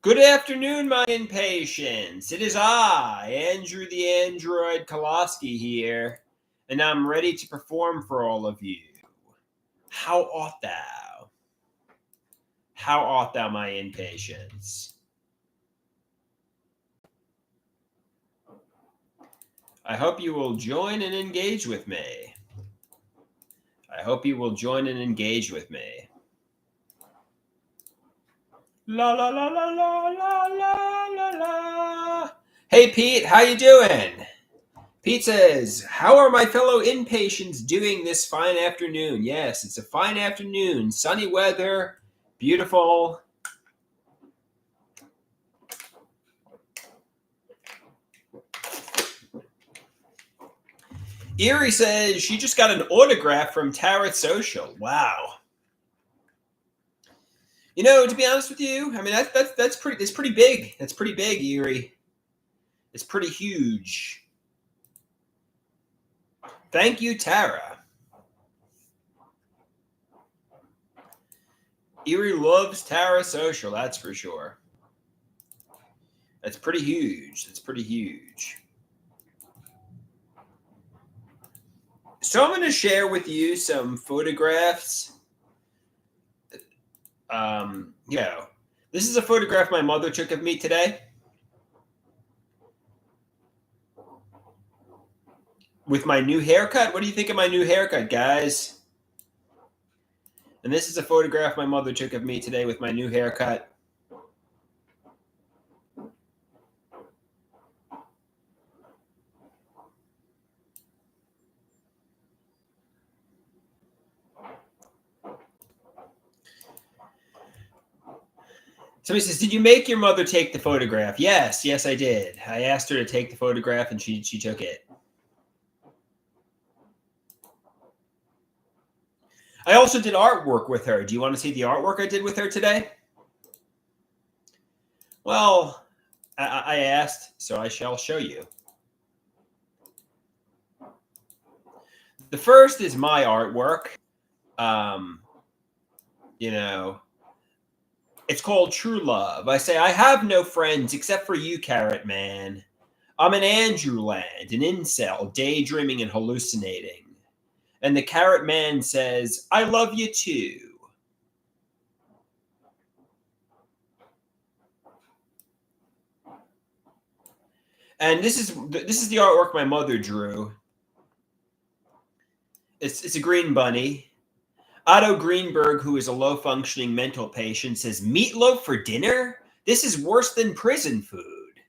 Good afternoon, my impatients. It is I, Andrew the Android Koloski here, and I'm ready to perform for all of you. How art thou? How art thou, my impatience? I hope you will join and engage with me. I hope you will join and engage with me. La la la la la la la la la. Hey Pete, how you doing? Pete says, "How are my fellow impatients doing this fine afternoon?" Yes, it's a fine afternoon, sunny weather, beautiful. Erie says she just got an autograph from Tarot Social. Wow. You know, to be honest with you, I mean that's pretty big. That's pretty big, Erie. It's pretty huge. Thank you, Tara. Erie loves Tara Social, that's for sure. That's pretty huge. That's pretty huge. So I'm going to share with you some photographs. This is a photograph my mother took of me today with my new haircut. What do you think of my new haircut, guys? And this is a photograph my mother took of me today with my new haircut. Somebody says, "Did you make your mother take the photograph?" Yes, I did. I asked her to take the photograph, and she took it. I also did artwork with her. Do you want to see the artwork I did with her today? Well, I asked, so I shall show you. The first is my artwork. You know, it's called True Love. I say, "I have no friends except for you, Carrot Man. I'm an Andrew Land, an incel, daydreaming and hallucinating." And the Carrot Man says, "I love you too." And this is the artwork my mother drew. It's a green bunny. Otto Greenberg, who is a low functioning mental patient, says, "Meatloaf for dinner? This is worse than prison food."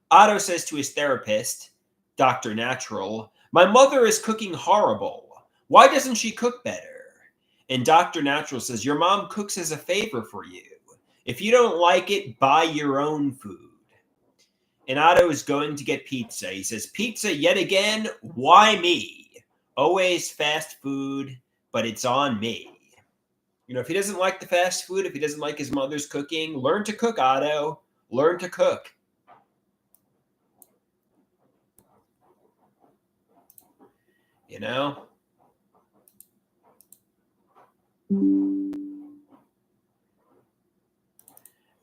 Otto says to his therapist, Dr. Natural, "My mother is cooking horrible. Why doesn't she cook better?" And Dr. Natural says, "Your mom cooks as a favor for you. If you don't like it, buy your own food." And Otto is going to get pizza. He says, "Pizza yet again? Why me? Always fast food, but it's on me." You know, if he doesn't like the fast food, if he doesn't like his mother's cooking, learn to cook, Otto. Learn to cook. You know?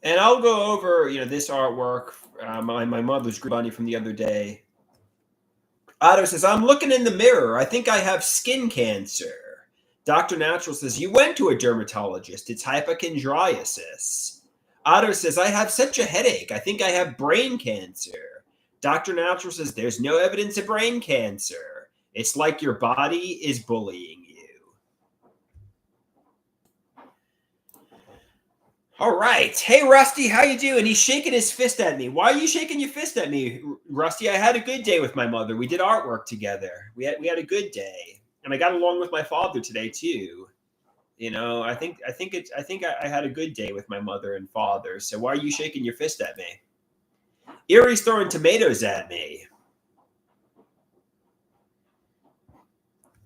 And I'll go over, this artwork, my mother's green bunny from the other day. Otto says, "I'm looking in the mirror. I think I have skin cancer." Dr. Natural says, "You went to a dermatologist. It's hypochondriasis." Otto says, "I have such a headache. I think I have brain cancer." Dr. Natural says, "There's no evidence of brain cancer. It's like your body is bullying you." All right. Hey, Rusty, how you doing? He's shaking his fist at me. Why are you shaking your fist at me, Rusty? I had a good day with my mother. We did artwork together. We had a good day, and I got along with my father today too. I think I had a good day with my mother and father. So why are you shaking your fist at me? Erie's throwing tomatoes at me.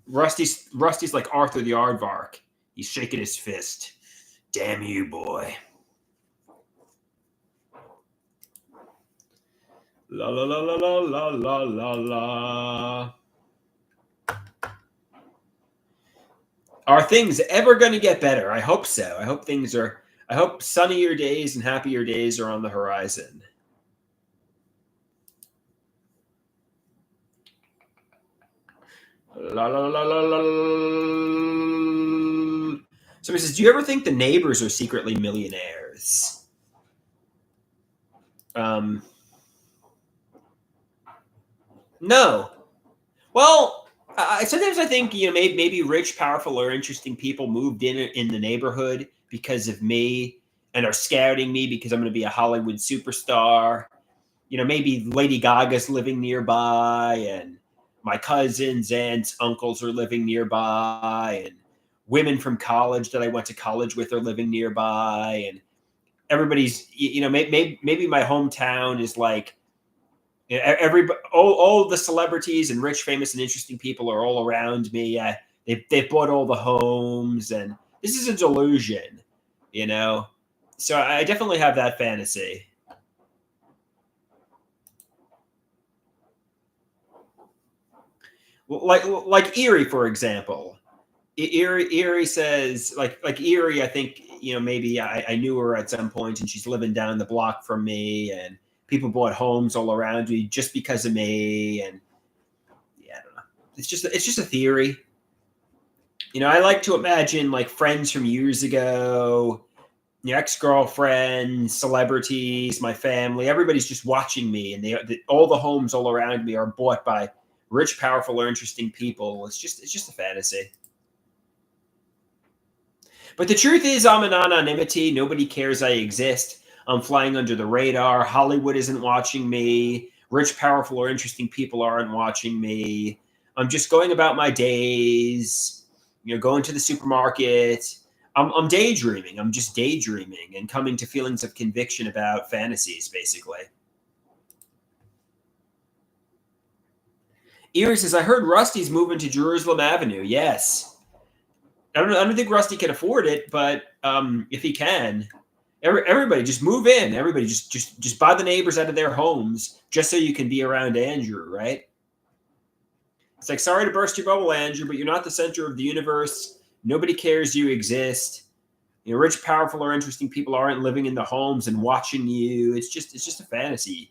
Rusty's like Arthur the Aardvark. He's shaking his fist. Damn you, boy. La la la la la la la la la. Are things ever going to get better? I hope so. I hope things are. I hope sunnier days and happier days are on the horizon. La, la, la, la, la. Somebody says, do you ever think the neighbors are secretly millionaires? No. Well, sometimes I think maybe rich, powerful, or interesting people moved in the neighborhood because of me and are scouting me because I'm going to be a Hollywood superstar. Maybe Lady Gaga's living nearby, and my cousins, aunts, uncles are living nearby, and women from college that I went to college with are living nearby, and everybody's maybe my hometown is like everybody, all the celebrities and rich, famous, and interesting people are all around me. They've bought all the homes, and this is a delusion, you know. So I definitely have that fantasy. Like Erie, for example. Erie says like Erie. I think maybe I knew her at some point, and she's living down the block from me, and people bought homes all around me just because of me, and yeah, I don't know. It's just a theory. I like to imagine like friends from years ago, ex-girlfriends, celebrities, my family. Everybody's just watching me, and all the homes all around me are bought by rich, powerful, or interesting people. It's just a fantasy. But the truth is, I'm an anonymity. Nobody cares I exist. I'm flying under the radar. Hollywood isn't watching me. Rich, powerful, or interesting people aren't watching me. I'm just going about my days, going to the supermarket. I'm daydreaming. I'm just daydreaming and coming to feelings of conviction about fantasies, basically. Erie says, I heard Rusty's moving to Jerusalem Avenue. Yes. I don't think Rusty can afford it, but if he can, everybody just move in. Everybody just buy the neighbors out of their homes just so you can be around Andrew, right? It's like, sorry to burst your bubble, Andrew, but you're not the center of the universe. Nobody cares you exist. Rich, powerful, or interesting people aren't living in the homes and watching you. It's just a fantasy.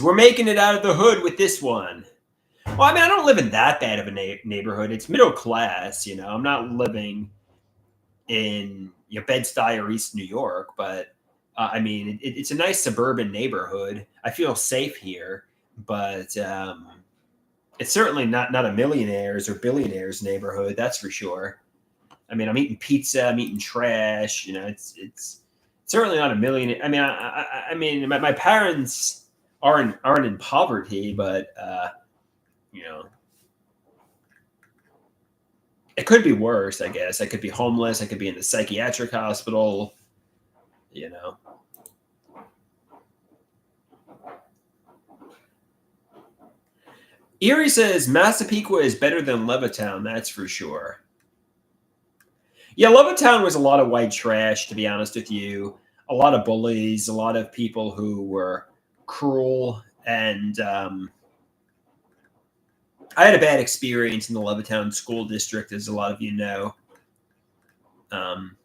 We're making it out of the hood with this one. Well, I mean, I don't live in that bad of a neighborhood. It's middle class, I'm not living in Bed-Stuy or East New York, but I mean, it's a nice suburban neighborhood. I feel safe here, but it's certainly not a millionaires or billionaires neighborhood. That's for sure. I mean, I'm eating pizza. I'm eating trash. It's certainly not a million. I mean, I mean, my parents aren't in poverty, but you know, it could be worse. I guess I could be homeless. I could be in the psychiatric hospital. You know. Erie says Massapequa is better than Levittown. That's for sure. Yeah, Levittown was a lot of white trash, to be honest with you. A lot of bullies, a lot of people who were cruel, and I had a bad experience in the Levittown school district, as a lot of you know. Um,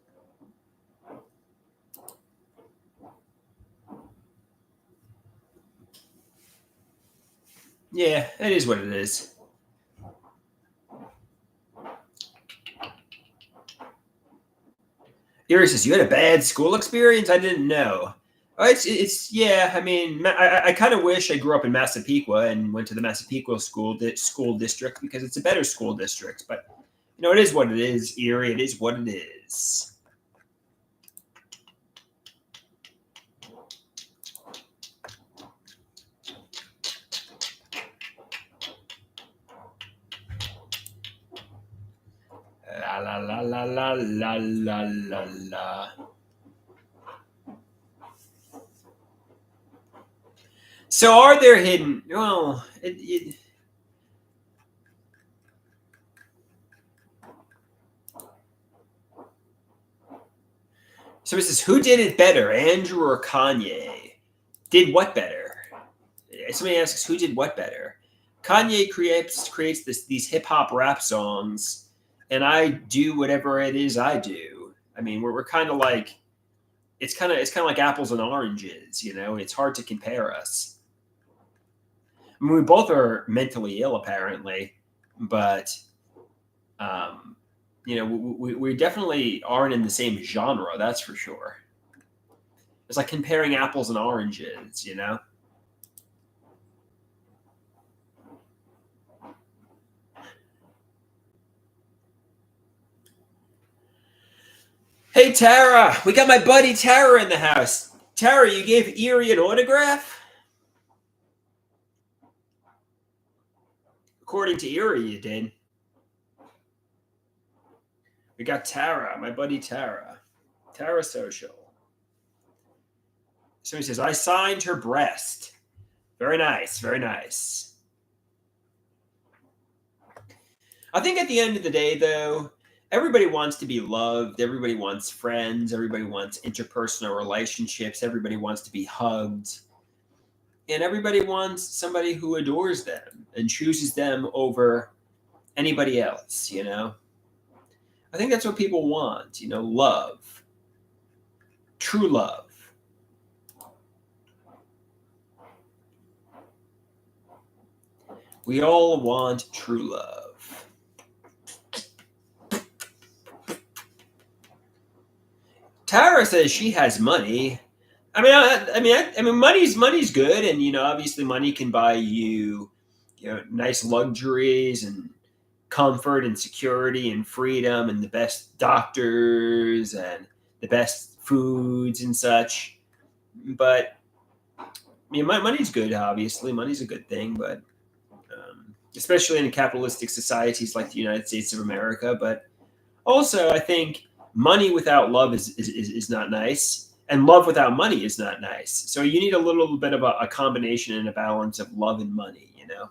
yeah, it is what it is. Erie says, you had a bad school experience? I didn't know. It's yeah. I mean, I kind of wish I grew up in Massapequa and went to the Massapequa school district because it's a better school district. But it is what it is, Erie. It is what it is. La la la la la la la la la. So are there hidden? Well, So it says, who did it better, Andrew or Kanye? Did what better? Somebody asks, who did what better? Kanye creates these hip hop rap songs, and I do whatever it is I do. I mean, we're kind of like it's kind of like apples and oranges, you know. It's hard to compare us. I mean, we both are mentally ill, apparently, but um, you know, we definitely aren't in the same genre. That's for sure. It's like comparing apples and oranges, you know. Hey Tara, we got my buddy Tara in the house. Tara, you gave Erie an autograph? According to Erie, you did. We got Tara, my buddy Tara. Tara Social. So he says, I signed her breast. Very nice, very nice. I think at the end of the day, though, everybody wants to be loved. Everybody wants friends. Everybody wants interpersonal relationships. Everybody wants to be hugged. And everybody wants somebody who adores them and chooses them over anybody else, you know? I think that's what people want, you know, love, true love. We all want true love. Tara says she has money. I mean, money's good, and you know, obviously, money can buy you, you know, nice luxuries and comfort and security and freedom and the best doctors and the best foods and such. But I mean, money's good. Obviously, money's a good thing, but especially in capitalistic societies like the United States of America. But also, I think money without love is not nice, and love without money is not nice. So you need a little bit of a combination and a balance of love and money, you know?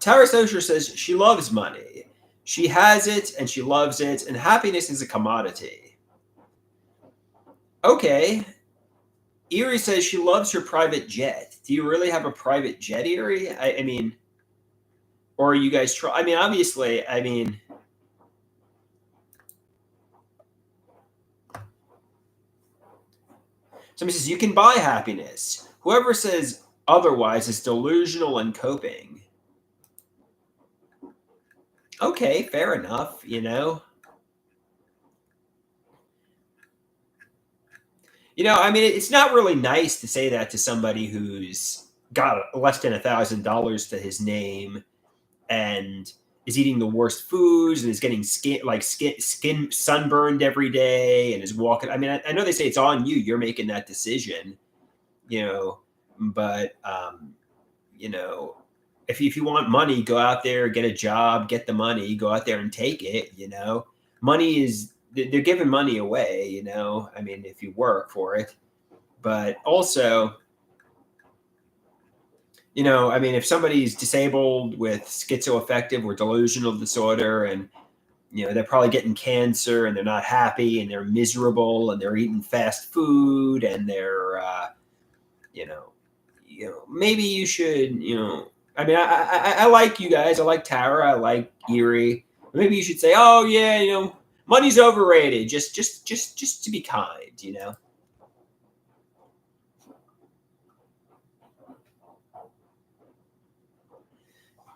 Tara Socher says she loves money. She has it and she loves it, and happiness is a commodity. Okay. Erie says she loves her private jet. Do you really have a private jet, Erie? I mean, or are you guys try? I mean, obviously, I mean, somebody says you can buy happiness. Whoever says otherwise is delusional and coping. Okay, fair enough, you know. You know, I mean, it's not really nice to say that to somebody who's got less than $1,000 to his name and is eating the worst foods and is getting skin sunburned every day and is walking. I mean, I know they say it's on you. You're making that decision, you know, but you know, if you want money, go out there, get a job, get the money, go out there and take it. You know, money is they're giving money away. You know, I mean, if you work for it, but also, you know, I mean, if somebody's disabled with schizoaffective or delusional disorder, and you know, they're probably getting cancer, and they're not happy, and they're miserable, and they're eating fast food, and they're, you know, maybe you should, you know, I mean, I like you guys. I like Tara. I like Erie. Maybe you should say, oh yeah, you know, money's overrated. Just to be kind, you know.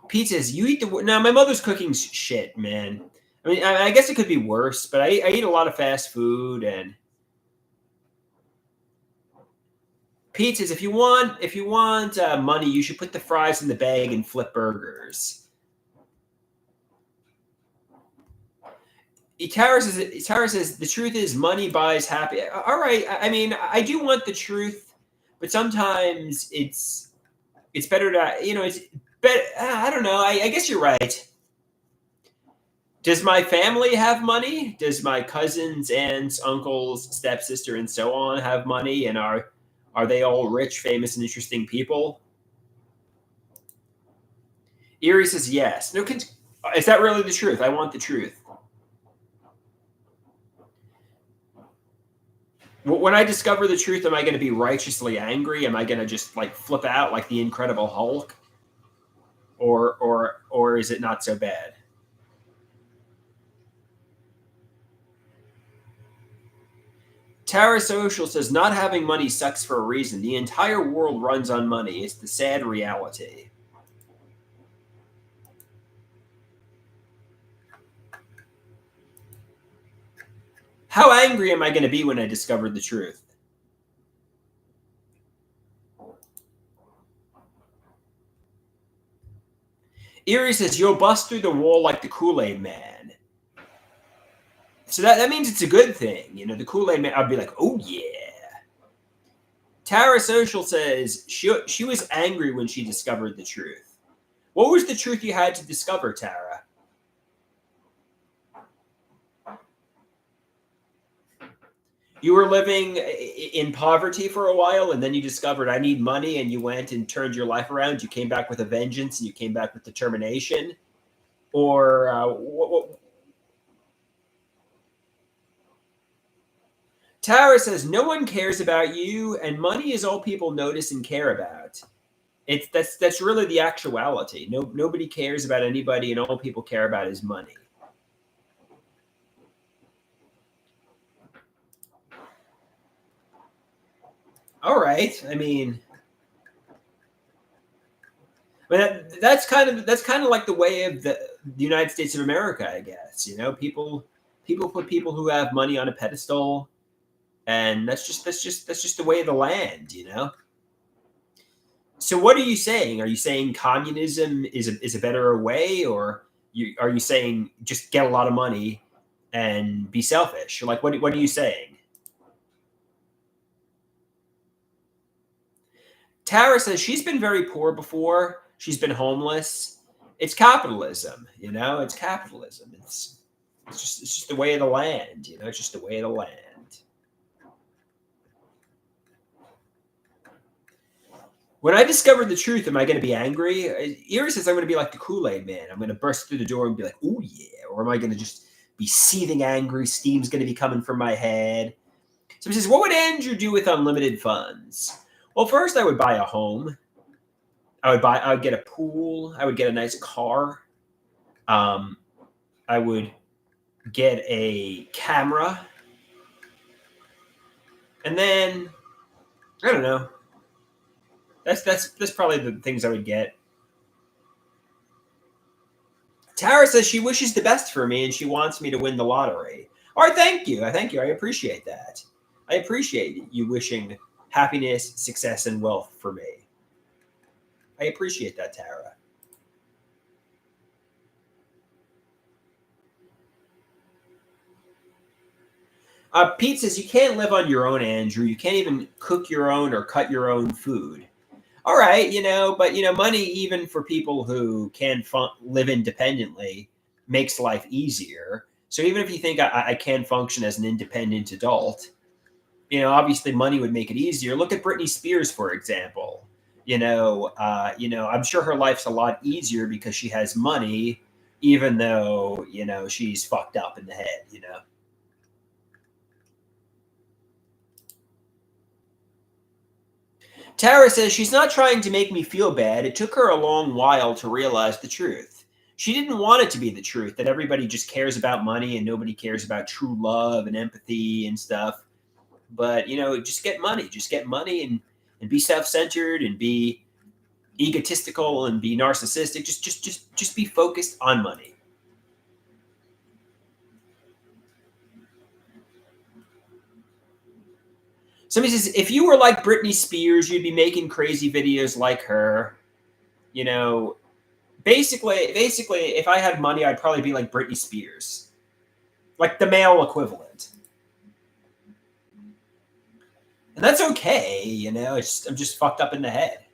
Pizzas. You eat the now. My mother's cooking shit, man. I mean, I guess it could be worse, but I eat a lot of fast food and pizzas. If you want money, you should put the fries in the bag and flip burgers. Tara says the truth is money buys happy. All right, I mean, I do want the truth, but sometimes it's better to, you know, it's better. I don't know. I guess you're right. Does my family have money? Does my cousins, aunts, uncles, stepsister, and so on have money? And are they all rich, famous, and interesting people? Erie says yes. No, Is that really the truth? I want the truth. When I discover the truth, am I going to be righteously angry? Am I going to just like flip out like the Incredible Hulk, or is it not so bad? Tara Social says not having money sucks for a reason. The entire world runs on money. It's the sad reality. How angry am I going to be when I discover the truth? Erie says you'll bust through the wall like the Kool-Aid Man. So that means it's a good thing. You know, the Kool-Aid Man, I'd be like, oh yeah. Tara Social says she was angry when she discovered the truth. What was the truth you had to discover, Tara? You were living in poverty for a while, and then you discovered I need money, and you went and turned your life around. You came back with a vengeance, and you came back with determination. Or what? Tara says no one cares about you, and money is all people notice and care about. That's really the actuality. Nobody cares about anybody, and all people care about is money. All right. That's kind of like the way of the United States of America, I guess. You know, people put people who have money on a pedestal, and that's just the way of the land. You know. So what are you saying? Are you saying communism is a better way, or are you saying just get a lot of money and be selfish? Like what are you saying? Tara says she's been very poor before. She's been homeless. It's capitalism, you know. It's capitalism. It's just the way of the land, you know. It's just the way of the land. When I discover the truth, am I going to be angry? Erie says I'm going to be like the Kool Aid Man. I'm going to burst through the door and be like, "Oh yeah," or am I going to just be seething angry? Steam's going to be coming from my head. So he says, "What would Andrew do with unlimited funds?" Well, first I would buy a home. I would get a pool. I would get a nice car. Um, I would get a camera, and then I don't know. That's probably the things I would get. Tara says she wishes the best for me and she wants me to win the lottery. All right, thank you. I thank you. I appreciate that. I appreciate you wishing happiness, success, and wealth for me. I appreciate that, Tara. Pete says you can't live on your own, Andrew. You can't even cook your own or cut your own food. All right, but money, even for people who can live independently, makes life easier. So even if you think I can function as an independent adult, obviously money would make it easier. Look at Britney Spears, for example. I'm sure her life's a lot easier because she has money, even though she's fucked up in the head. Tara says she's not trying to make me feel bad. It took her a long while to realize the truth. She didn't want it to be the truth that everybody just cares about money and nobody cares about true love and empathy and stuff. But just get money and be self-centered and be egotistical and be narcissistic. Just be focused on money. Somebody says if you were like Britney Spears, you'd be making crazy videos like her. You know, basically, if I had money, I'd probably be like Britney Spears, like the male equivalent. And that's okay. I'm just fucked up in the head.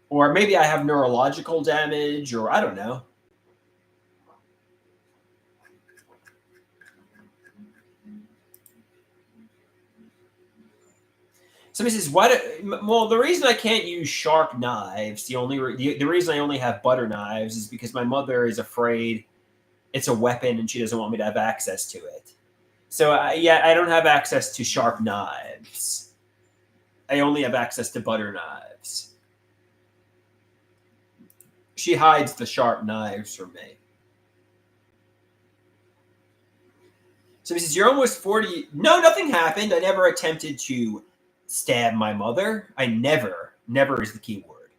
Or maybe I have neurological damage, or I don't know. Somebody says, well, the reason I can't use sharp knives, the reason I only have butter knives is because my mother is afraid it's a weapon and she doesn't want me to have access to it. So, I don't have access to sharp knives. I only have access to butter knives. She hides the sharp knives from me. So he says, you're almost 40. No, nothing happened. I never attempted to stab my mother. Never is the key word.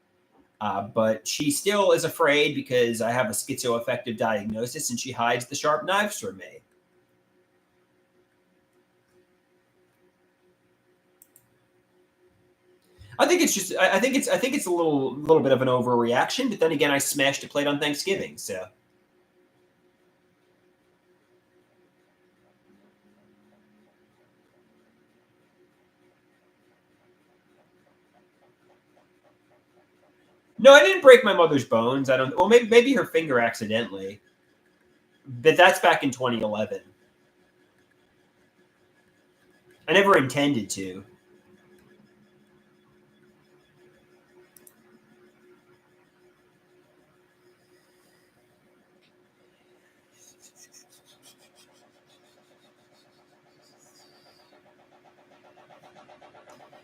But she still is afraid because I have a schizoaffective diagnosis and she hides the sharp knives from me. I think it's a little bit of an overreaction, but then again, I smashed a plate on Thanksgiving, so. No, I didn't break my mother's bones. I don't. Well, maybe her finger accidentally, but that's back in 2011. I never intended to.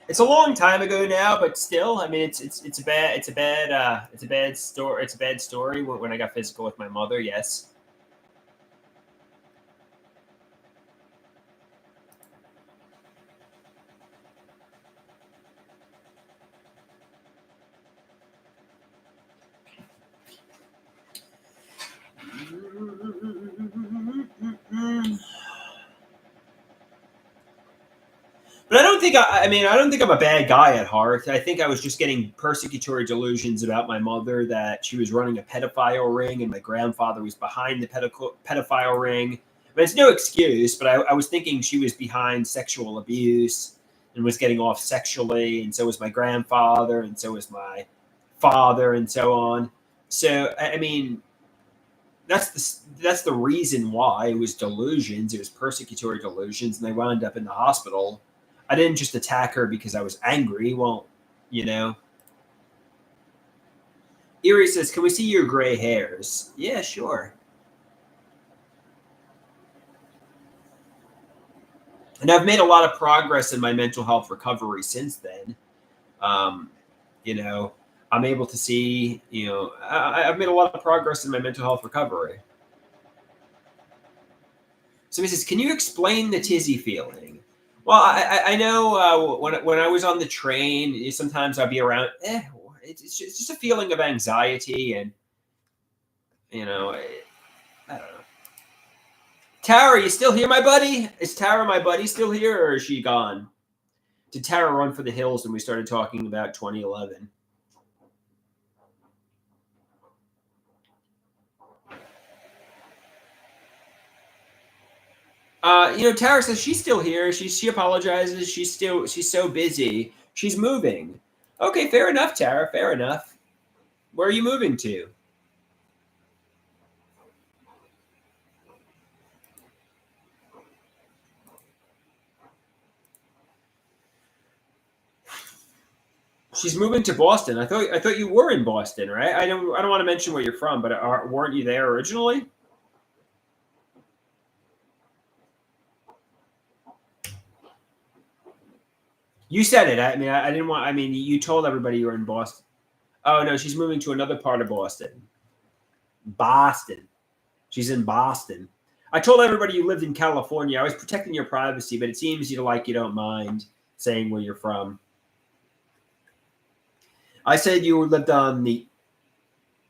It's a long time ago now, but still, I mean, it's a bad story. It's a bad story when I got physical with my mother. Yes. But I don't think I don't think I'm a bad guy at heart. I think I was just getting persecutory delusions about my mother that she was running a pedophile ring and my grandfather was behind the pedophile ring. But it's no excuse. But I was thinking she was behind sexual abuse and was getting off sexually, and so was my grandfather, and so was my father, and so on. So I mean, that's the reason why it was delusions. It was persecutory delusions, and they wound up in the hospital. I didn't just attack her because I was angry. Well, you know. Erie says, "Can we see your gray hairs?" Yeah, sure. And I've made a lot of progress in my mental health recovery since then. Um, you know, I'm able to see. I've made a lot of progress in my mental health recovery. So he says, "Can you explain the tizzy feeling?" Well, I know when I was on the train, sometimes I'd be around. It's just a feeling of anxiety, and you know, I don't know. Tara, you still here, my buddy? Is Tara, my buddy, still here, or is she gone? Did Tara run for the hills when we started talking about 2011? Tara says she's still here. She apologizes. She's so busy. She's moving. Okay, fair enough, Tara. Fair enough. Where are you moving to? She's moving to Boston. I thought you were in Boston, right? I don't want to mention where you're from, but weren't you there originally? You said it. I mean, I didn't want. I mean, you told everybody you were in Boston. Oh no, she's moving to another part of Boston. Boston. She's in Boston. I told everybody you lived in California. I was protecting your privacy, but it seems you don't mind saying where you're from. I said you lived on the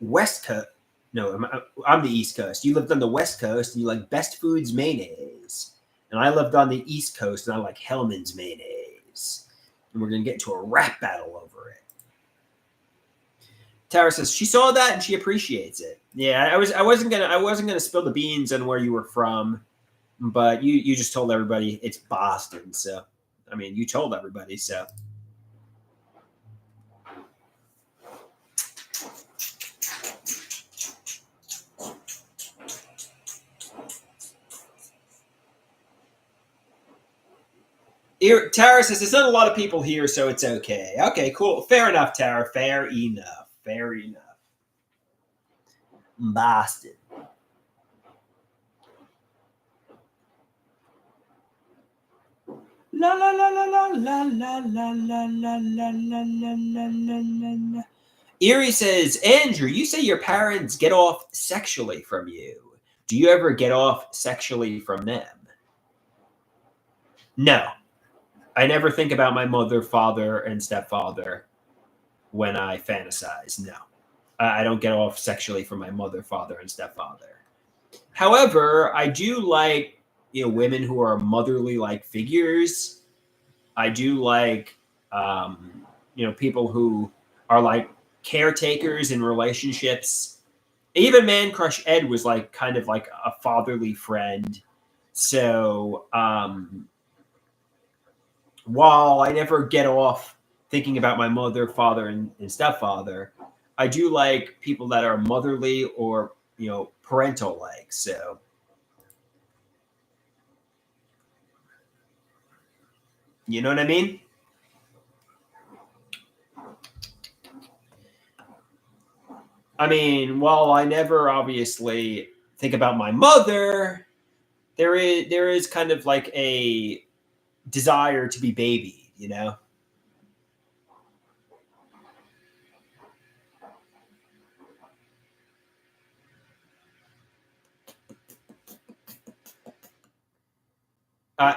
West Coast. No, I'm the East Coast. You lived on the West Coast and you like Best Foods mayonnaise. And I lived on the East Coast and I like Hellman's mayonnaise. And we're going to get into a rap battle over it. Tara says she saw that and she appreciates it. Yeah, I wasn't gonna spill the beans on where you were from, but you just told everybody it's Boston. So I mean, you told everybody. So Tara says there's not a lot of people here, so it's okay. Okay, cool. Fair enough, Tara. Fair enough. Fair enough. Boston. La la la la la la la la la la la la la la la. Erie says, Andrew, you say your parents get off sexually from you. Do you ever get off sexually from them? No. I never think about my mother, father, and stepfather when I fantasize. No. I don't get off sexually from my mother, father, and stepfather. However, I do like, women who are motherly like figures. I do like, people who are like caretakers in relationships. Even Man Crush Ed was like kind of like a fatherly friend. So, while I never get off thinking about my mother, father, and stepfather, I do like people that are motherly or, parental like. So, you know what I mean? I mean, while I never obviously think about my mother, there is kind of like a desire to be babied,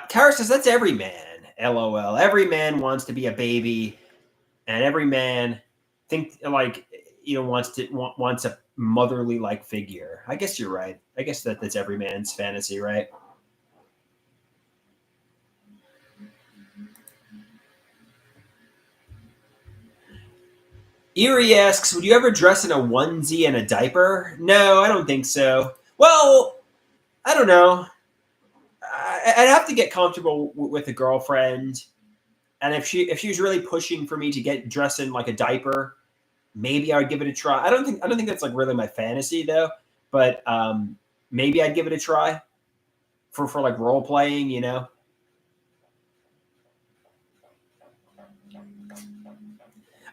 Kara says that's every man. LOL. Every man wants to be a baby, and every man wants a motherly like figure. I guess you're right. I guess that's every man's fantasy, right? Erie asks, would you ever dress in a onesie and a diaper? No, I don't think so. Well, I don't know. I'd have to get comfortable with a girlfriend, and if she was really pushing for me to get dressed in like a diaper, maybe I would give it a try. I don't think that's like really my fantasy though, but maybe I'd give it a try for like role playing,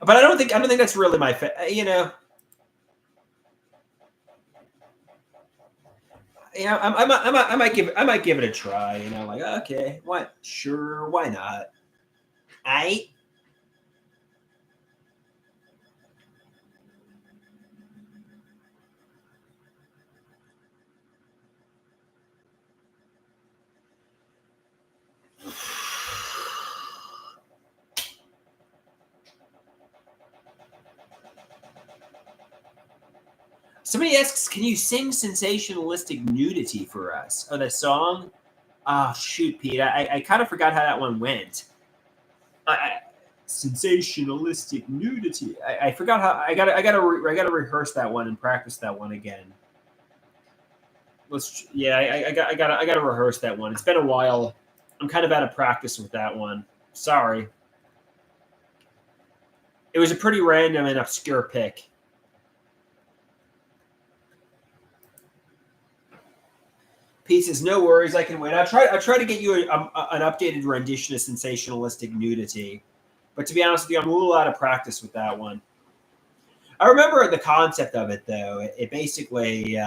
But I don't think that's really my I might give it a try. Like okay, what? Sure, why not? I Somebody asks, can you sing sensationalistic nudity for us? Oh, the song? Oh, shoot, Pete. I kind of forgot how that one went. Sensationalistic nudity. I forgot how. I gotta rehearse that one and practice that one again. I gotta rehearse that one. It's been a while. I'm kind of out of practice with that one. Sorry. It was a pretty random and obscure pick. Pieces, no worries, I can wait. I try to get you an updated rendition of sensationalistic nudity, but to be honest with you, I'm a little out of practice with that one. I remember the concept of it though. It basically,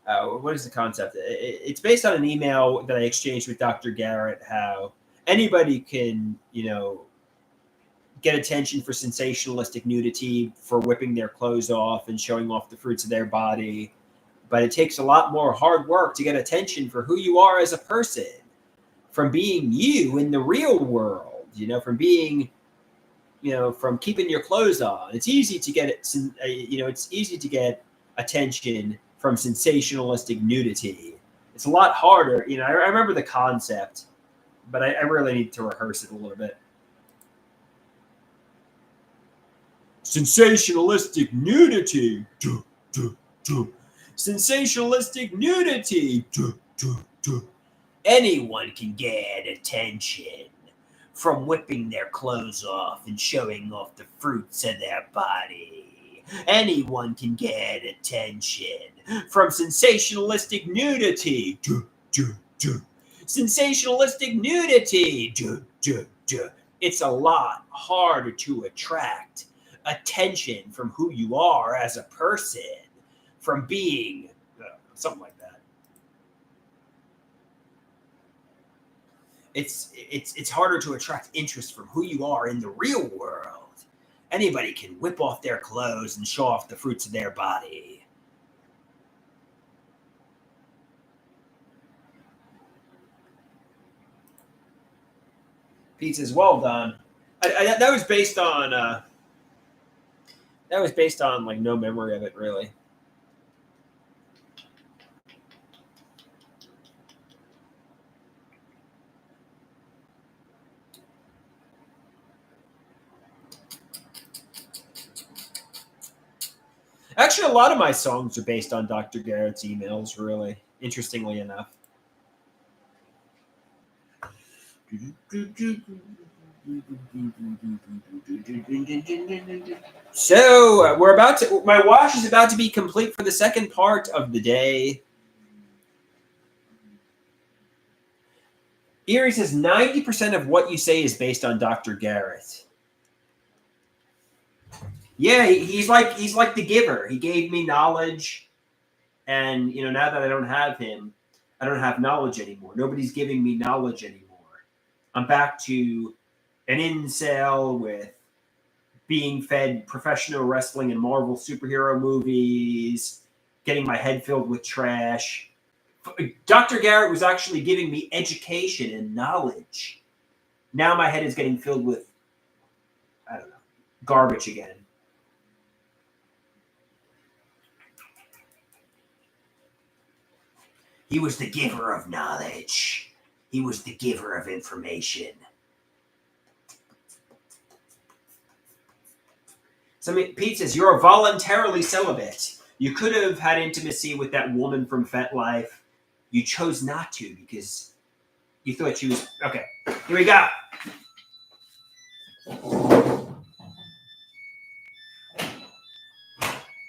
what is the concept? It's based on an email that I exchanged with Dr. Garrett. How anybody can, get attention for sensationalistic nudity, for whipping their clothes off and showing off the fruits of their body. But it takes a lot more hard work to get attention for who you are as a person, from being you in the real world, from being, from keeping your clothes on. It's easy to get it's easy to get attention from sensationalistic nudity. It's a lot harder. I remember the concept, but I really need to rehearse it a little bit. Sensationalistic nudity. Duh, duh, duh. Sensationalistic nudity. Duh, duh, duh. Anyone can get attention from whipping their clothes off and showing off the fruits of their body. Anyone can get attention from sensationalistic nudity. Duh, duh, Sensationalistic nudity. It's a lot harder to attract attention from who you are as a person, from being something like that. It's harder to attract interest from who you are in the real world. Anybody can whip off their clothes and show off the fruits of their body. Pete says, "Well done." That was based on like no memory of it really. Actually, a lot of my songs are based on Dr. Garrett's emails, really, interestingly enough. So my wash is about to be complete for the second part of the day. Erie says 90% of what you say is based on Dr. Garrett. Yeah, he's like the giver. He gave me knowledge, and now that I don't have him, I don't have knowledge anymore. Nobody's giving me knowledge anymore. I'm back to an incel with being fed professional wrestling and Marvel superhero movies, getting my head filled with trash. Dr. Garrett was actually giving me education and knowledge. Now my head is getting filled with, I don't know, garbage again. He was the giver of knowledge. He was the giver of information. So Pete says, "You're voluntarily celibate. You could have had intimacy with that woman from FetLife. You chose not to because you thought she was..." Okay, here we go.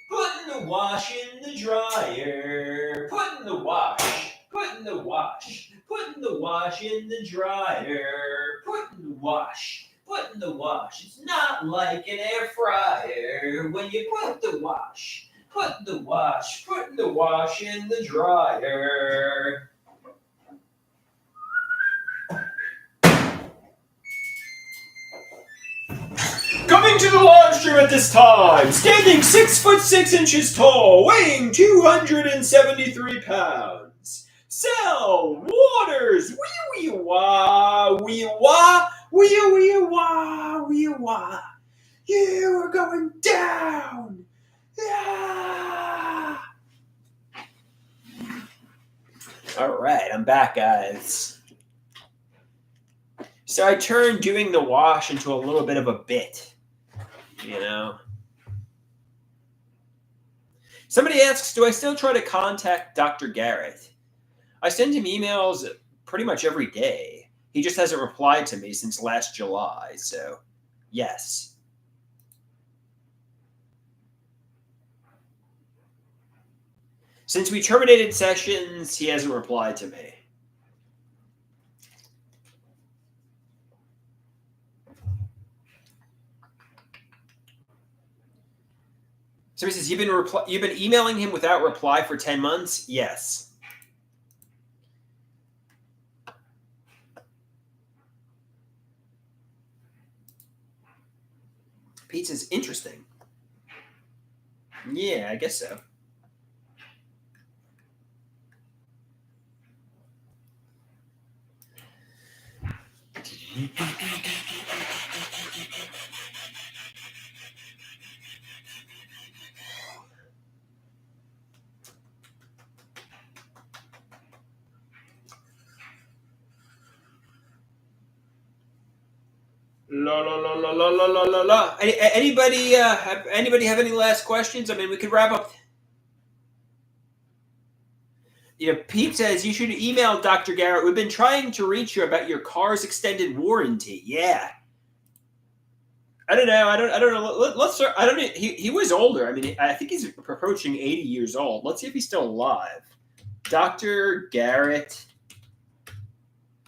Putting the wash in the dryer. Putting the wash. Putting the wash. Putting the wash in the dryer. Putting the wash. Putting the wash. It's not like an air fryer. When you put the wash. Putting the wash. Putting the wash in the dryer. Coming to the live stream at this time, standing 6'6" tall, weighing 273 pounds. Sal Waters, wee wah, wee wah, wee wah, wee wah. You are going down. Yeah. All right, I'm back, guys. So I turned doing the wash into a little bit of a bit. Somebody asks, do I still try to contact Dr. Garrett? I send him emails pretty much every day. He just hasn't replied to me since last July, so yes. Since we terminated sessions, he hasn't replied to me. So he says, you've been emailing him without reply for 10 months? Yes. Pete says, interesting. Yeah, I guess so. La. Anybody have any last questions? I mean, we could wrap up. Pete says you should email Dr. Garrett. We've been trying to reach you about your car's extended warranty. Yeah. I don't know. I don't know. Let's start. I don't know. He was older. I mean, I think he's approaching 80 years old. Let's see if he's still alive. Dr. Garrett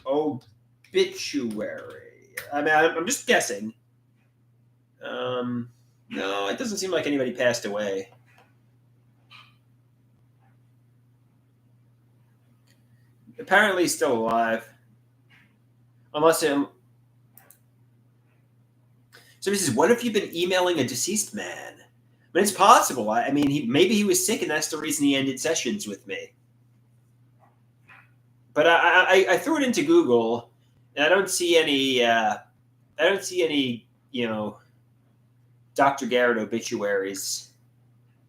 obituary. I mean, I'm just guessing. No, it doesn't seem like anybody passed away. Apparently, he's still alive. Unless him. So he says, "What if you've been emailing a deceased man?" But it's possible. I mean, maybe he was sick, and that's the reason he ended sessions with me. But I threw it into Google, and I don't see any. I don't see any. Dr. Garrett obituaries.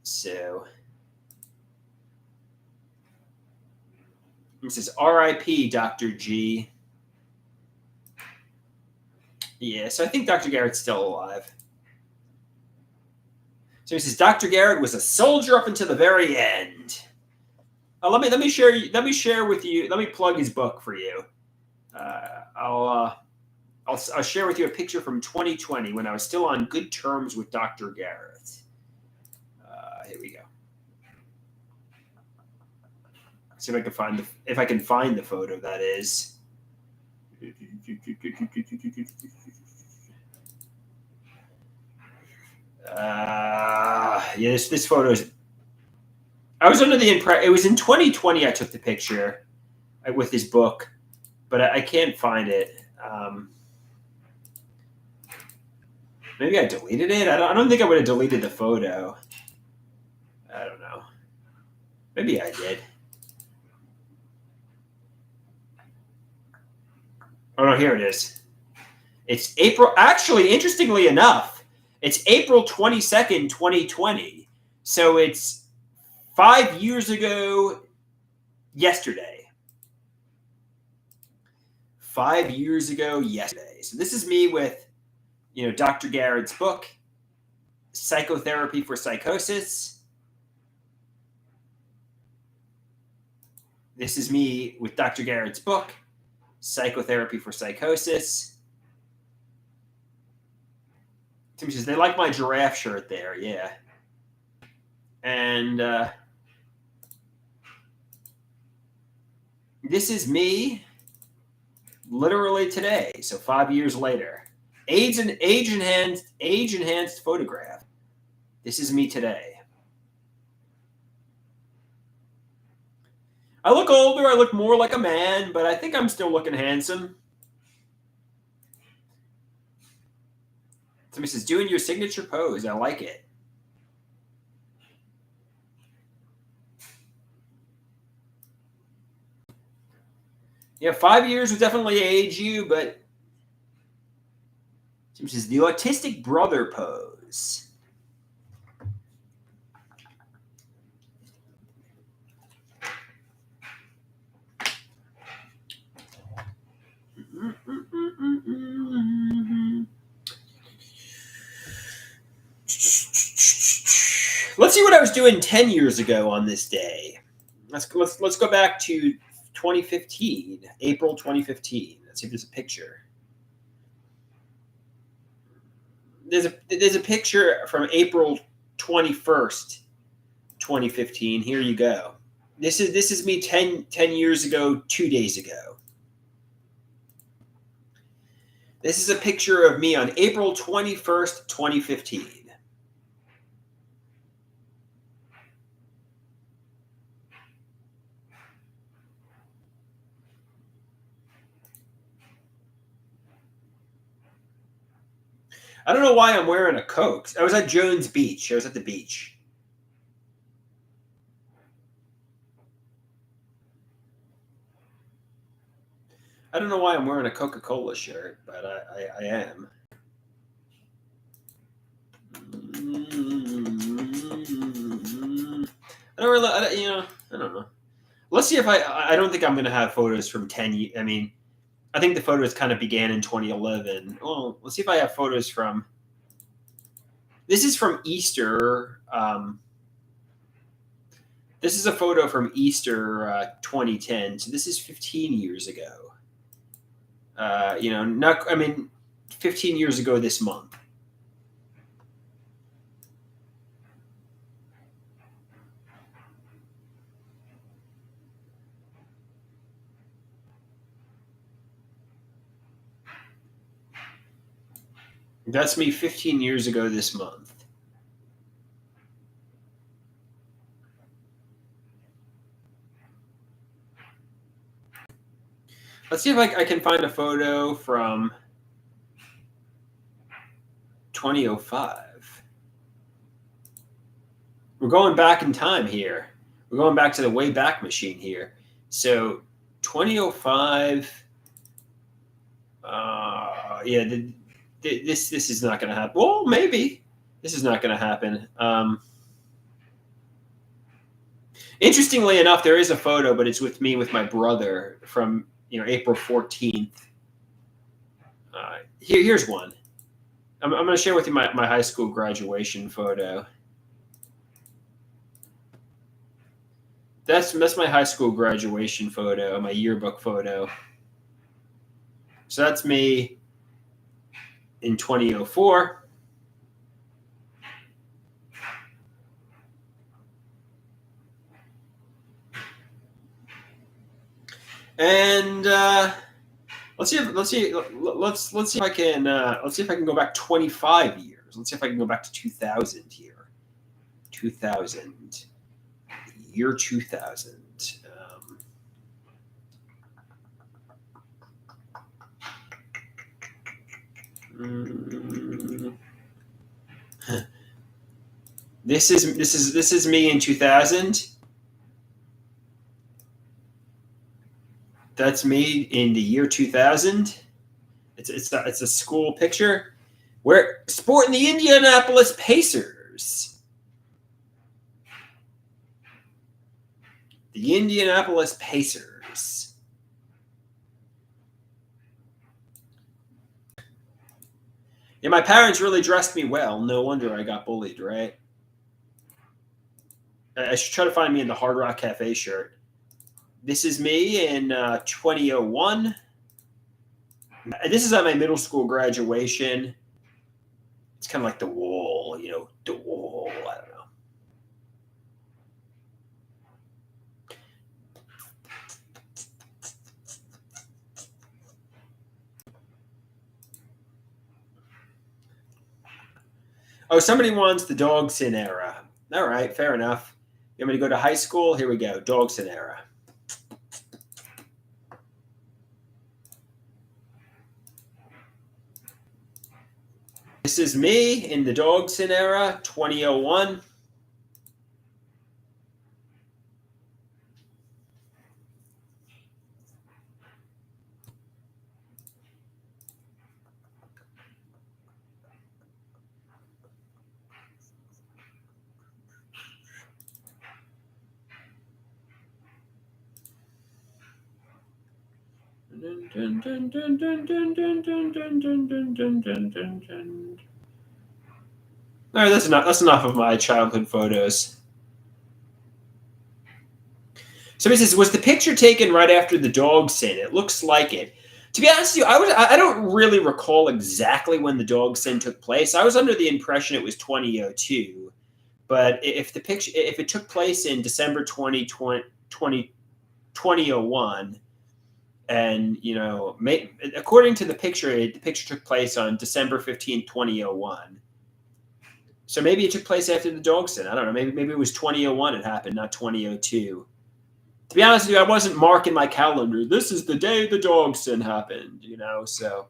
So it says R.I.P. Dr. G. Yeah, so I think Dr. Garrett's still alive. So he says Dr. Garrett was a soldier up until the very end. Let me share with you. Let me plug his book for you. I'll share with you a picture from 2020 when I was still on good terms with Dr. Garrett. Here we go. See if I can find the photo. That is. Yes, this photo is. I was under the impression it was in 2020. I took the picture with his book, but I can't find it. Maybe I deleted it. I don't think I would have deleted the photo. I don't know. Maybe I did. Oh no, here it is. It's April. Actually, interestingly enough, it's April 22nd, 2020. So it's 5 years ago yesterday. 5 years ago yesterday. So this is me with, Dr. Garrett's book, Psychotherapy for Psychosis. This is me with Dr. Garrett's book, Psychotherapy for Psychosis. Tim says, they like my giraffe shirt there, yeah. And this is me literally today, so 5 years later. Age enhanced photograph. This is me today. I look older, I look more like a man, but I think I'm still looking handsome. Somebody says, doing your signature pose. I like it. Yeah, 5 years would definitely age you, but somebody says, the autistic brother pose. Let's see what I was doing 10 years ago on this day. Let's go back to 2015, April 2015. Let's see if there's a picture. There's a picture from April 21st, 2015. Here you go. This is me 10 years ago, 2 days ago. This is a picture of me on April 21st, 2015. I don't know why I'm wearing a Coke. I was at Jones Beach. I was at the beach. I don't know why I'm wearing a Coca-Cola shirt, but I am. I don't know. Let's see if I don't think I'm going to have photos from 10 years. I mean, I think the photos kind of began in 2011. Well, let's see if I have photos from. This is from Easter. This is a photo from Easter 2010. So this is 15 years ago. 15 years ago this month. That's me 15 years ago this month. Let's see if I can find a photo from 2005. We're going back in time here. We're going back to the Wayback Machine here. So 2005. Yeah, this is not going to happen. Well, maybe this is not going to happen. Interestingly enough, there is a photo, but it's with me with my brother from April 14th. Here's one. I'm going to share with you my high school graduation photo. That's my high school graduation photo, my yearbook photo. So that's me in 2004. And let's see if I can go back 25 years. Let's see if I can go back to 2000 here. 2000, year 2000. This is me in 2000. That's me in the year 2000. It's a school picture. We're sporting the Indianapolis Pacers. The Indianapolis Pacers. Yeah, my parents really dressed me well. No wonder I got bullied, right? I should try to find me in the Hard Rock Cafe shirt. This is me in 2001. This is at my middle school graduation. It's kind of like the wall, the wall. I don't know. Oh, somebody wants the Dogson era. All right, fair enough. You want me to go to high school? Here we go, Dogson era. This is me in the Dogson era, 2001. All right, that's enough of my childhood photos. So he says, was the picture taken right after the Dogson? It looks like it. To be honest with you, I don't really recall exactly when the Dogson took place. I was under the impression it was 2002, but if it took place in December 2001, and according to the picture took place on December 15th, 2001. So maybe it took place after the Dogson. I don't know. Maybe it was 2001 it happened, not 2002. To be honest with you, I wasn't marking my calendar. This is the day the Dogson happened, so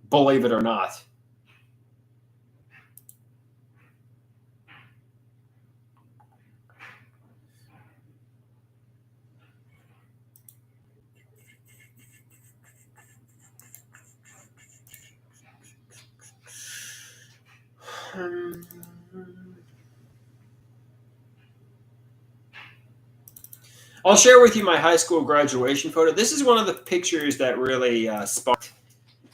believe it or not. I'll share with you my high school graduation photo. This is one of the pictures that really sparked,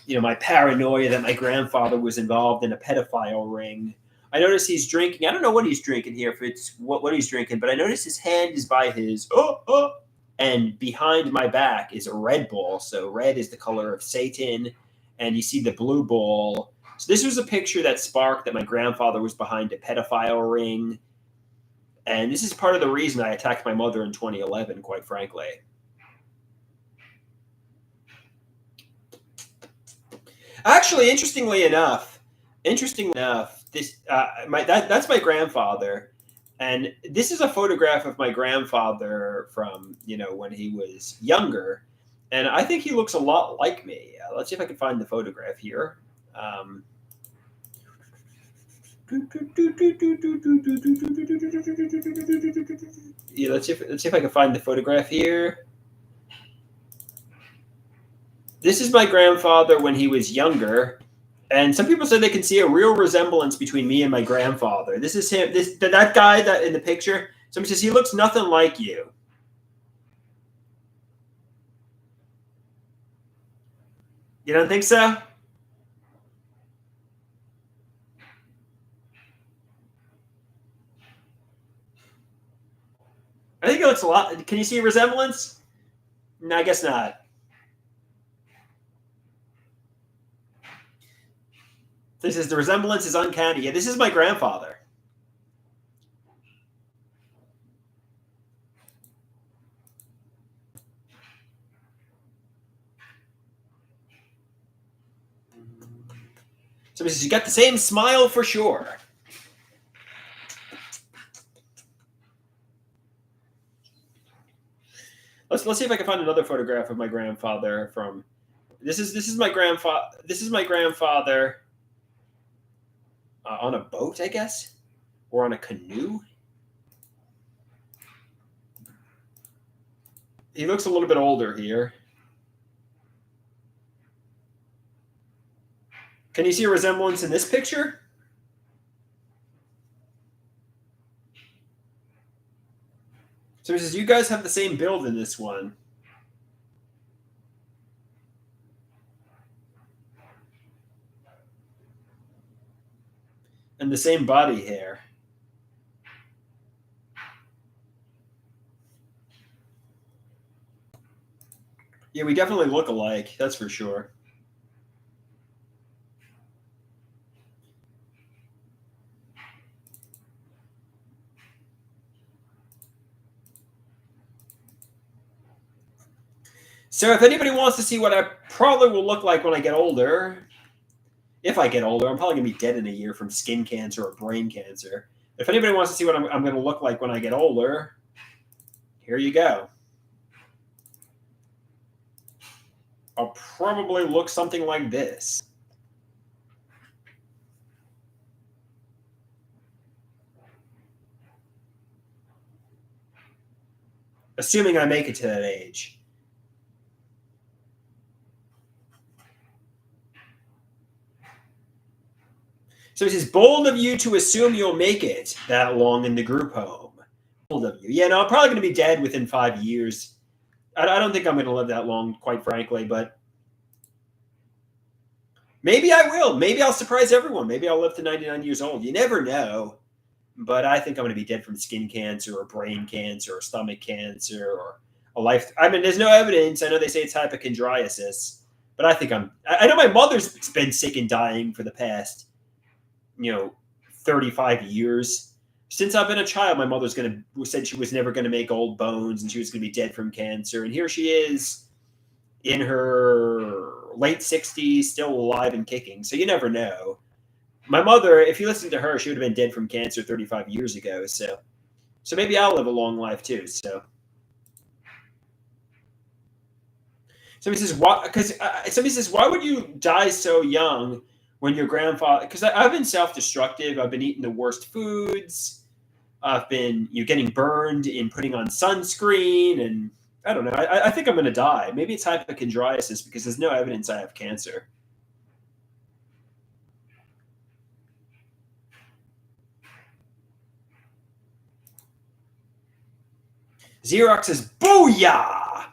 my paranoia that my grandfather was involved in a pedophile ring. I notice he's drinking. I don't know what he's drinking here, if it's what he's drinking, but I notice his hand is by his and behind my back is a red ball. So red is the color of Satan, and you see the blue ball. So this was a picture that sparked that my grandfather was behind a pedophile ring. And this is part of the reason I attacked my mother in 2011, quite frankly. Actually, interestingly enough, this that's my grandfather, and this is a photograph of my grandfather from when he was younger, and I think he looks a lot like me. Let's see if I can find the photograph here. Um, yeah, let's see if I can find the photograph here. This is my grandfather when he was younger, and some people say they can see a real resemblance between me and my grandfather. This is him. That guy that in the picture. Somebody says he looks nothing like you. You don't think so? I think it looks a lot. Can you see a resemblance? No, I guess not. This is the resemblance is uncanny. Yeah, this is my grandfather. Somebody says you got the same smile for sure. Let's see if I can find another photograph of my grandfather from. This is my grandfather. This is my grandfather on a boat, I guess, or on a canoe. He looks a little bit older here. Can you see a resemblance in this picture? So he says, you guys have the same build in this one. And the same body hair. Yeah, we definitely look alike, that's for sure. So if anybody wants to see what I probably will look like when I get older, if I get older, I'm probably going to be dead in a year from skin cancer or brain cancer. If anybody wants to see what I'm going to look like when I get older, here you go. I'll probably look something like this. Assuming I make it to that age. So it says, bold of you to assume you'll make it that long in the group home. Bold of you. Yeah, no, I'm probably going to be dead within 5 years. I don't think I'm going to live that long, quite frankly, but maybe I will. Maybe I'll surprise everyone. Maybe I'll live to 99 years old. You never know. But I think I'm going to be dead from skin cancer or brain cancer or stomach cancer or a life. I mean, there's no evidence. I know they say it's hypochondriasis, but I think I know my mother's been sick and dying for the past, 35 years. Since I've been a child, my mother's said she was never going to make old bones and she was going to be dead from cancer. And here she is in her late 60s, still alive and kicking. So you never know. My mother, if you listen to her, she would have been dead from cancer 35 years ago. So maybe I'll live a long life too. So somebody says, why? Because somebody says, why would you die so young when your grandfather? Because I've been self-destructive. I've been eating the worst foods. I've been getting burned in putting on sunscreen, and I don't know. I think I'm going to die. Maybe it's hypochondriasis because there's no evidence I have cancer. Xerox says, booyah!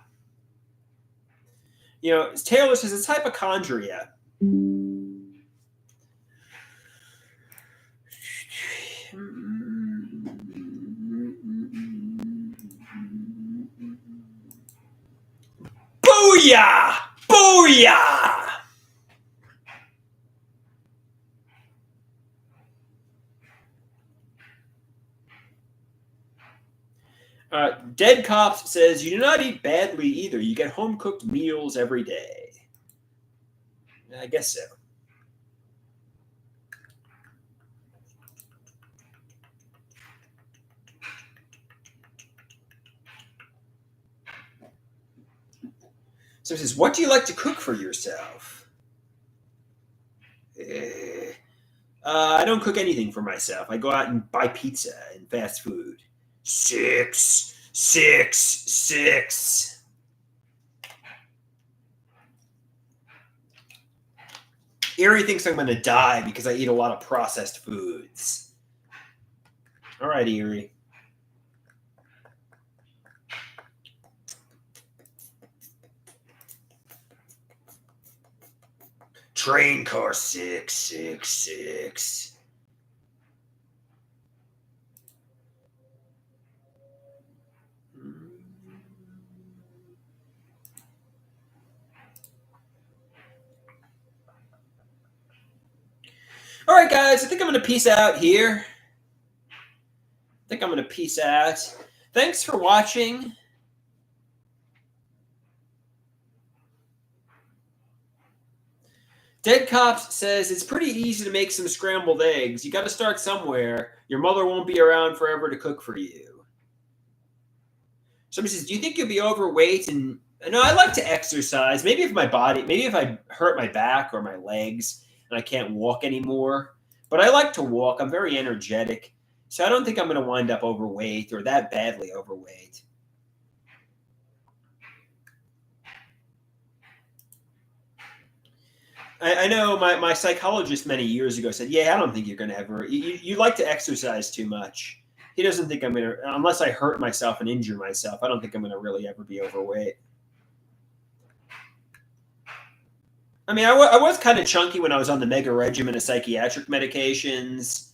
Taylor says it's hypochondria. Booyah! Booyah! Dead Cops says, you do not eat badly either. You get home-cooked meals every day. I guess so. So he says, what do you like to cook for yourself? I don't cook anything for myself. I go out and buy pizza and fast food. 6, 6, 6. Erie thinks I'm going to die because I eat a lot of processed foods. All right, Erie. Train car 666. All right, guys, I think I'm going to peace out here. Thanks for watching. Dead Cops says it's pretty easy to make some scrambled eggs. You got to start somewhere. Your mother won't be around forever to cook for you. Somebody says, do you think you'll be overweight? And no, I like to exercise. Maybe if I hurt my back or my legs and I can't walk anymore. But I like to walk. I'm very energetic. So I don't think I'm going to wind up overweight or that badly overweight. I know my psychologist many years ago said, yeah, I don't think you're going to ever, you like to exercise too much. He doesn't think I'm going to, unless I hurt myself and injure myself, I don't think I'm going to really ever be overweight. I mean, I was kind of chunky when I was on the mega regimen of psychiatric medications,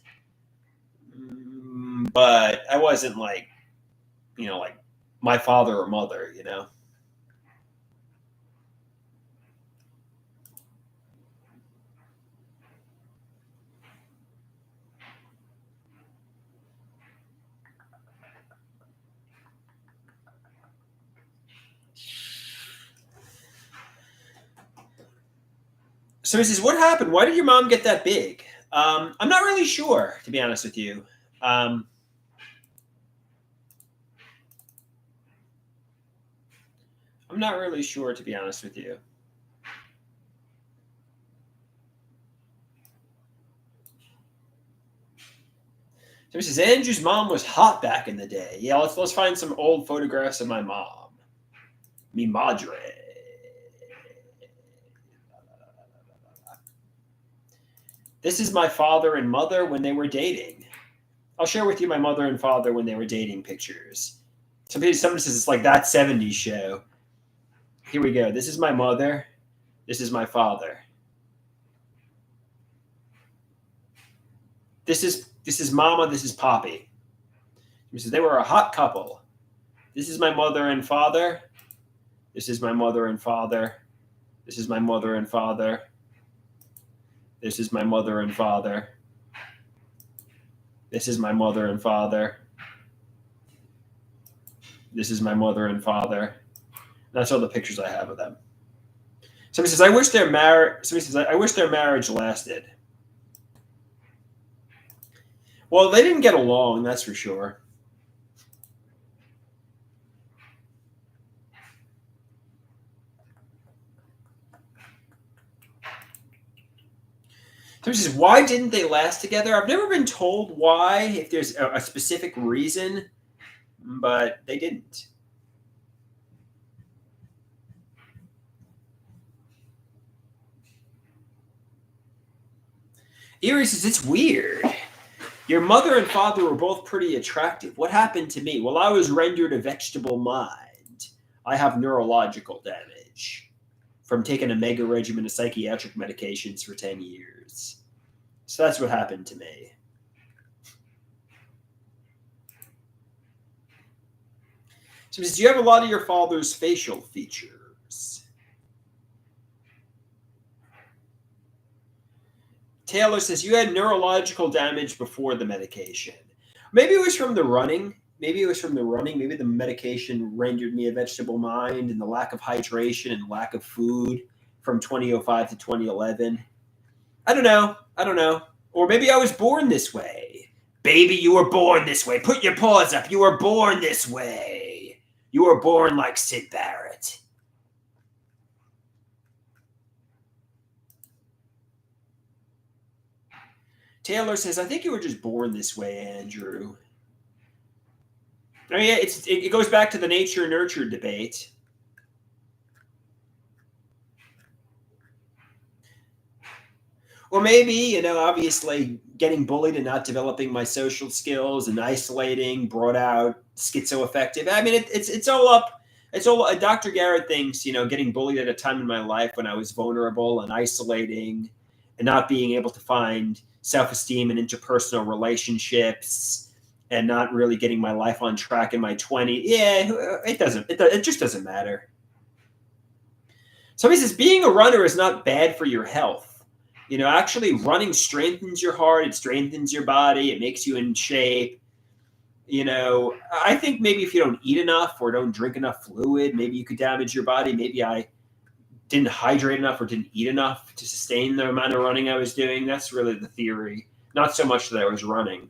but I wasn't like my father or mother, So he says, what happened? Why did your mom get that big? I'm not really sure, to be honest with you. I'm not really sure, to be honest with you. So he says, Andrew's mom was hot back in the day. Yeah, let's find some old photographs of my mom. Mi madre. This is my father and mother when they were dating. I'll share with you my mother and father when they were dating pictures. Somebody says it's like that 70s show. Here we go. This is my mother. This is my father. This is Mama. This is Poppy. He says they were a hot couple. This is my mother and father. This is my mother and father. This is my mother and father. This is my mother and father. This is my mother and father. This is my mother and father. That's all the pictures I have of them. Somebody says, I wish their marriage lasted. Well, they didn't get along, that's for sure. Somebody says, why didn't they last together? I've never been told why, if there's a specific reason, but they didn't. Erie says, it's weird. Your mother and father were both pretty attractive. What happened to me? Well, I was rendered a vegetable mind. I have neurological damage from taking a mega regimen of psychiatric medications for 10 years. So that's what happened to me. So he says, do you have a lot of your father's facial features? Taylor says, you had neurological damage before the medication. Maybe it was from the running. Maybe the medication rendered me a vegetable mind, and the lack of hydration and lack of food from 2005 to 2011. I don't know. Or maybe I was born this way. Baby, you were born this way. Put your paws up. You were born this way. You were born like Sid Barrett. Taylor says, I think you were just born this way, Andrew. Oh, yeah, it goes back to the nature nurture debate. Or maybe, obviously getting bullied and not developing my social skills and isolating brought out schizoaffective. I mean, it's all up. It's all. Dr. Garrett thinks, getting bullied at a time in my life when I was vulnerable and isolating and not being able to find self esteem and interpersonal relationships and not really getting my life on track in my 20s. Yeah, it doesn't. It just doesn't matter. So he says being a runner is not bad for your health. Actually running strengthens your heart, it strengthens your body, it makes you in shape. I think maybe if you don't eat enough or don't drink enough fluid, maybe you could damage your body. Maybe I didn't hydrate enough or didn't eat enough to sustain the amount of running I was doing. That's really the theory. Not so much that I was running.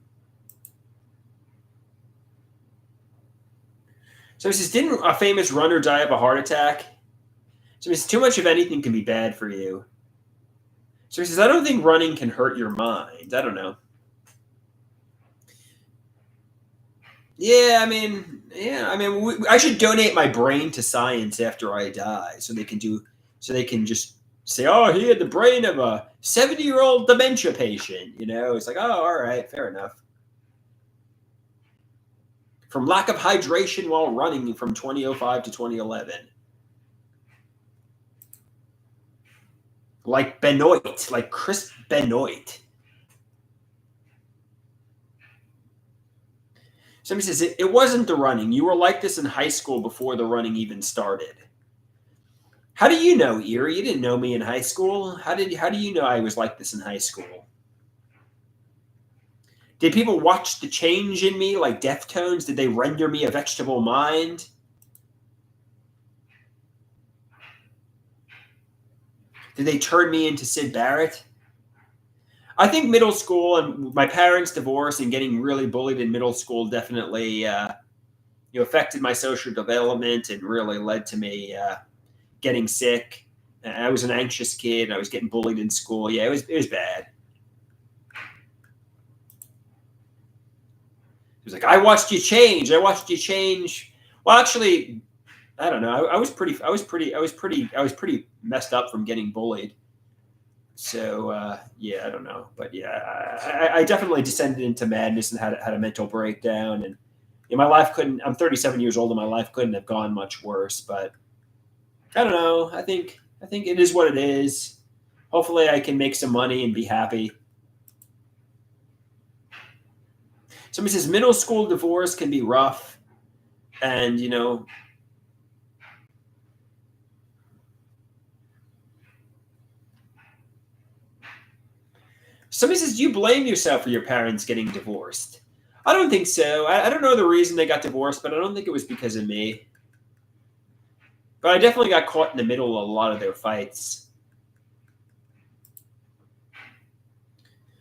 So he says, didn't a famous runner die of a heart attack? So he says, too much of anything can be bad for you. So he says, I don't think running can hurt your mind. I don't know. I should donate my brain to science after I die, so they can just say, oh, he had the brain of a 70-year-old dementia patient. It's like, oh, all right, fair enough. From lack of hydration while running from 2005 to 2011. Like Benoit, like Chris Benoit. Somebody says, it wasn't the running. You were like this in high school before the running even started. How do you know, Erie? You didn't know me in high school. How do you know I was like this in high school? Did people watch the change in me like Deftones? Did they render me a vegetable mind? Did they turn me into Sid Barrett? I think middle school and my parents' divorce and getting really bullied in middle school definitely affected my social development and really led to me getting sick. I was an anxious kid. I was getting bullied in school. Yeah, it was bad. He was like, I watched you change. I watched you change. Well, actually, I don't know. I was pretty messed up from getting bullied. So yeah, I don't know, but yeah, I definitely descended into madness and had a mental breakdown, and my life couldn't. I'm 37 years old, and my life couldn't have gone much worse. But I don't know. I think it is what it is. Hopefully, I can make some money and be happy. Somebody says middle school divorce can be rough, and somebody says, do you blame yourself for your parents getting divorced? I don't think so. I don't know the reason they got divorced, but I don't think it was because of me. But I definitely got caught in the middle of a lot of their fights.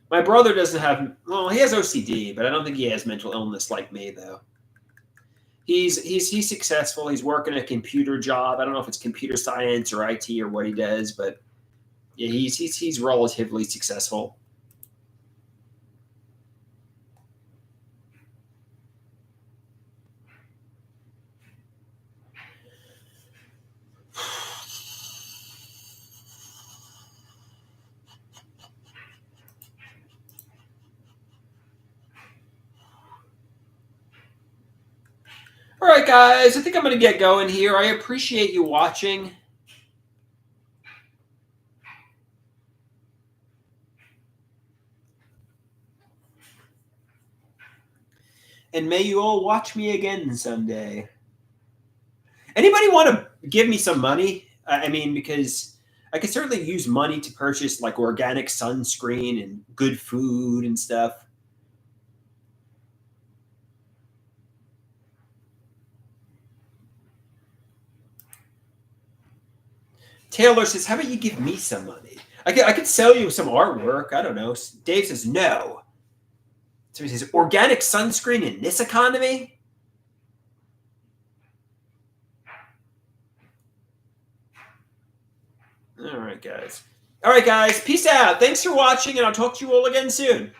My brother doesn't have, well, he has OCD, but I don't think he has mental illness like me, though. He's successful. He's working a computer job. I don't know if it's computer science or IT or what he does, but yeah, he's relatively successful. All right, guys, I think I'm going to get going here. I appreciate you watching. And may you all watch me again someday. Anybody want to give me some money? I mean, because I could certainly use money to purchase like organic sunscreen and good food and stuff. Taylor says, how about you give me some money? I could sell you some artwork. I don't know. Dave says, no. So he says, organic sunscreen in this economy? All right, guys. All right, guys. Peace out. Thanks for watching, and I'll talk to you all again soon.